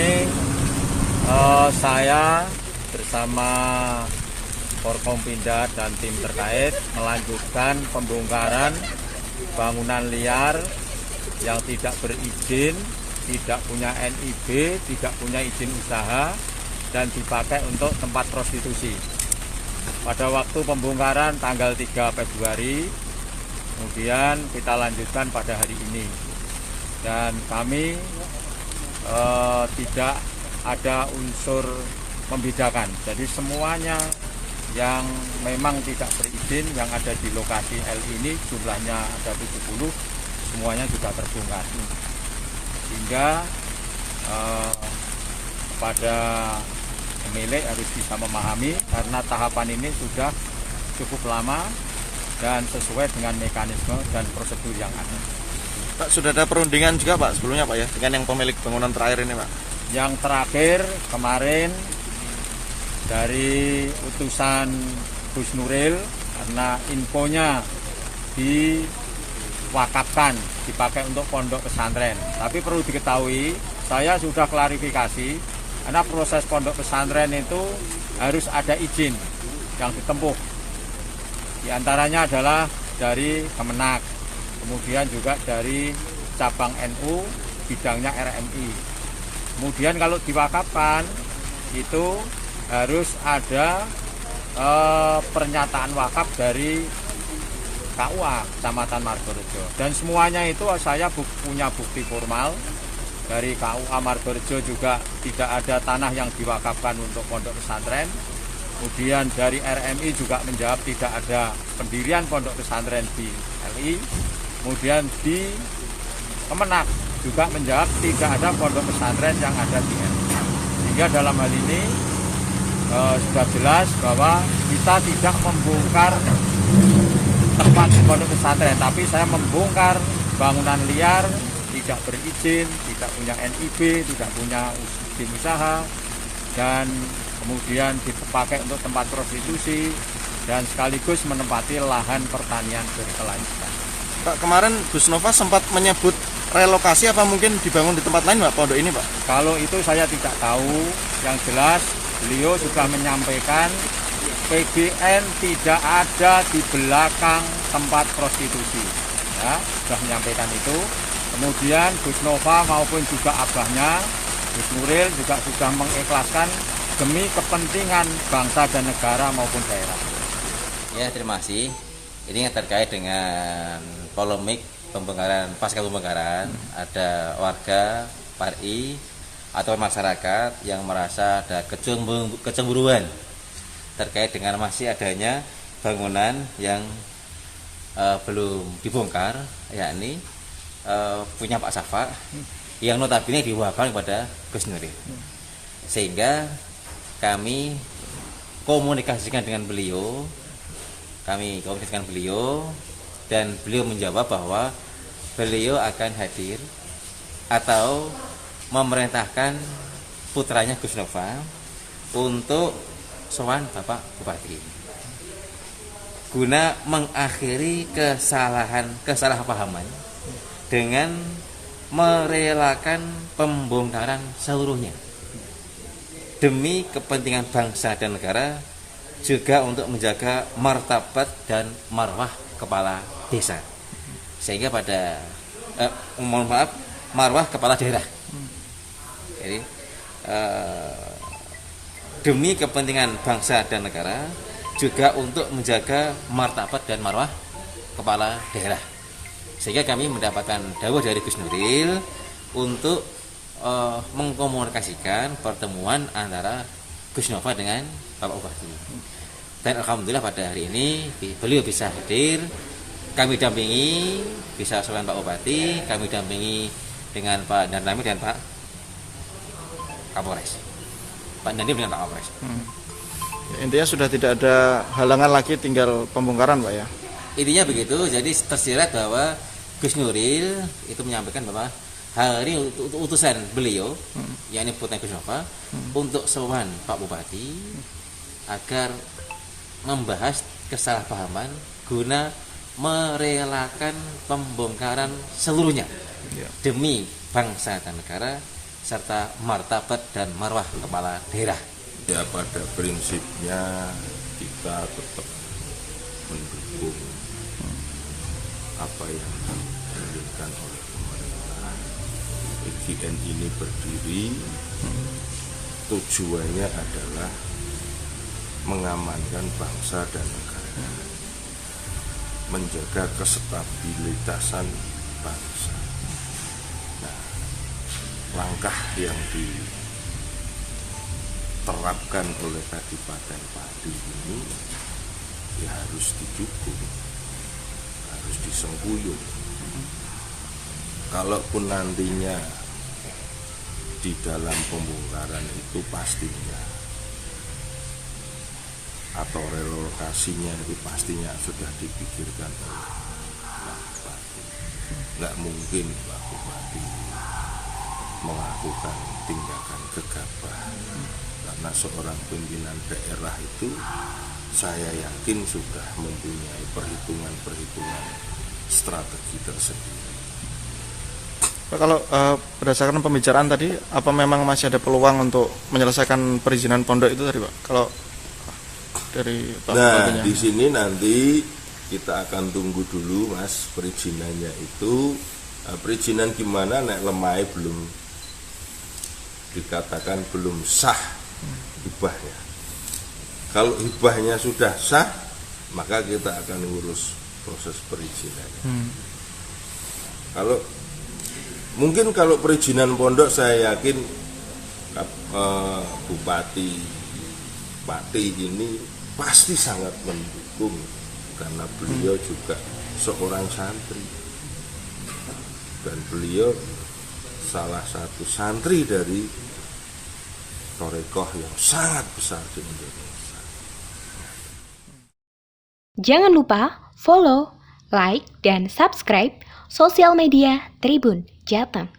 ini saya bersama Forkompinda dan tim terkait melanjutkan pembongkaran bangunan liar yang tidak berizin, tidak punya NIB, tidak punya izin usaha, dan dipakai untuk tempat prostitusi. Pada waktu pembongkaran tanggal 3 Februari, kemudian kita lanjutkan pada hari ini. Dan kami tidak ada unsur membedakan. Jadi semuanya yang memang tidak berizin yang ada di lokasi L ini jumlahnya ada 70, semuanya juga terbongkar. Sehingga kepada pemilik harus bisa memahami karena tahapan ini sudah cukup lama dan sesuai dengan mekanisme dan prosedur yang ada. Pak, sudah ada perundingan juga Pak sebelumnya Pak ya dengan yang pemilik bangunan terakhir ini Pak? Yang terakhir kemarin dari utusan Gus Nuril karena infonya diwakafkan dipakai untuk pondok pesantren. Tapi perlu diketahui, saya sudah klarifikasi karena proses pondok pesantren itu harus ada izin yang ditempuh. Di antaranya adalah dari Kemenak, kemudian juga dari cabang NU, bidangnya RMI. Kemudian kalau diwakafkan itu harus ada pernyataan wakaf dari KUA Kecamatan Margorejo. Dan semuanya itu saya punya bukti formal dari KUA Margorejo, juga tidak ada tanah yang diwakafkan untuk pondok pesantren. Kemudian dari RMI juga menjawab tidak ada pendirian pondok pesantren di LI. Kemudian di Kemenak juga menjawab tidak ada pondok pesantren yang ada di LI. Sehingga dalam hal ini sudah jelas bahwa kita tidak membongkar tempat pondok pesantren, tapi saya membongkar bangunan liar tidak berizin, tidak punya NIB, tidak punya izin usaha, dan kemudian dipakai untuk tempat prostitusi dan sekaligus menempati lahan pertanian berkelanjutan. Pak, kemarin Gus Nova sempat menyebut relokasi, apa mungkin dibangun di tempat lain Pak pondok ini Pak? Kalau itu saya tidak tahu, yang jelas beliau sudah menyampaikan PGN tidak ada di belakang tempat prostitusi. Ya, sudah menyampaikan itu. Kemudian Gus Nova maupun juga abahnya Gus Nuril juga sudah mengikhlaskan demi kepentingan bangsa dan negara maupun daerah. Ya, terima kasih. Ini yang terkait dengan polemik pembongkaran, pasca pembongkaran, ada warga PARI atau masyarakat yang merasa ada kecemburuan terkait dengan masih adanya bangunan yang belum dibongkar, yakni punya Pak Safa yang notabene diwakafkan kepada Gus Nuril. Sehingga kami komunikasikan dengan beliau, dan beliau menjawab bahwa beliau akan hadir atau memerintahkan putranya Gus Nova untuk sowan Bapak Bupati guna mengakhiri kesalahpahaman dengan merelakan pembongkaran seluruhnya demi kepentingan bangsa dan negara, juga untuk menjaga martabat dan marwah kepala desa, sehingga pada marwah kepala daerah. Jadi demi kepentingan bangsa dan negara, juga untuk menjaga martabat dan marwah kepala daerah, sehingga kami mendapatkan dawuh dari Gus Nuril untuk mengkomunikasikan pertemuan antara Gus Nova dengan Bapak Bupati. Dan alhamdulillah pada hari ini beliau bisa hadir, kami dampingi, bisa sowan Pak Bupati, kami dampingi dengan Pak Danramil dan Pak Kapolres. Pak Dandim dengan Pak Kapolres. Intinya sudah tidak ada halangan lagi, tinggal pembongkaran Pak ya? Intinya begitu, jadi tersirat bahwa Gus Nuril itu menyampaikan bahwa hari utusan beliau, yakni putra Gus Nova, untuk sowan Pak Bupati agar membahas kesalahpahaman guna merelakan pembongkaran seluruhnya demi bangsa dan negara, serta martabat dan marwah kepala daerah. Ya, pada prinsipnya kita tetap mendukung apa yang diinginkan oleh pemerintah. IGN ini berdiri, tujuannya adalah mengamankan bangsa dan negara, menjaga kestabilitasan bangsa. Nah, langkah yang diterapkan oleh Kadipaten Pati ini ya harus didukung, harus disengkuyung. Kalaupun nantinya di dalam pembongkaran itu pastinya atau relokasinya itu pastinya sudah dipikirkan oleh Pak Bupati. Nggak mungkin Pak Bupati melakukan tindakan gegabah, karena seorang pimpinan daerah itu saya yakin sudah mempunyai perhitungan strategi tersendiri. Pak, kalau berdasarkan pembicaraan tadi, apa memang masih ada peluang untuk menyelesaikan perizinan pondok itu tadi, Pak? Kalau dari Pak Bupatinya. Nah, di sini nanti kita akan tunggu dulu, Mas, perizinannya itu. Perizinan gimana nek lemai belum dikatakan belum sah hibahnya. Kalau hibahnya sudah sah, maka kita akan ngurus proses perizinannya. Kalau mungkin kalau perizinan pondok saya yakin Bupati Pati ini pasti sangat mendukung, karena beliau juga seorang santri dan beliau salah satu santri dari Torekoh yang sangat besar di Indonesia. Jangan lupa follow, like, dan subscribe sosial media Tribun Jateng.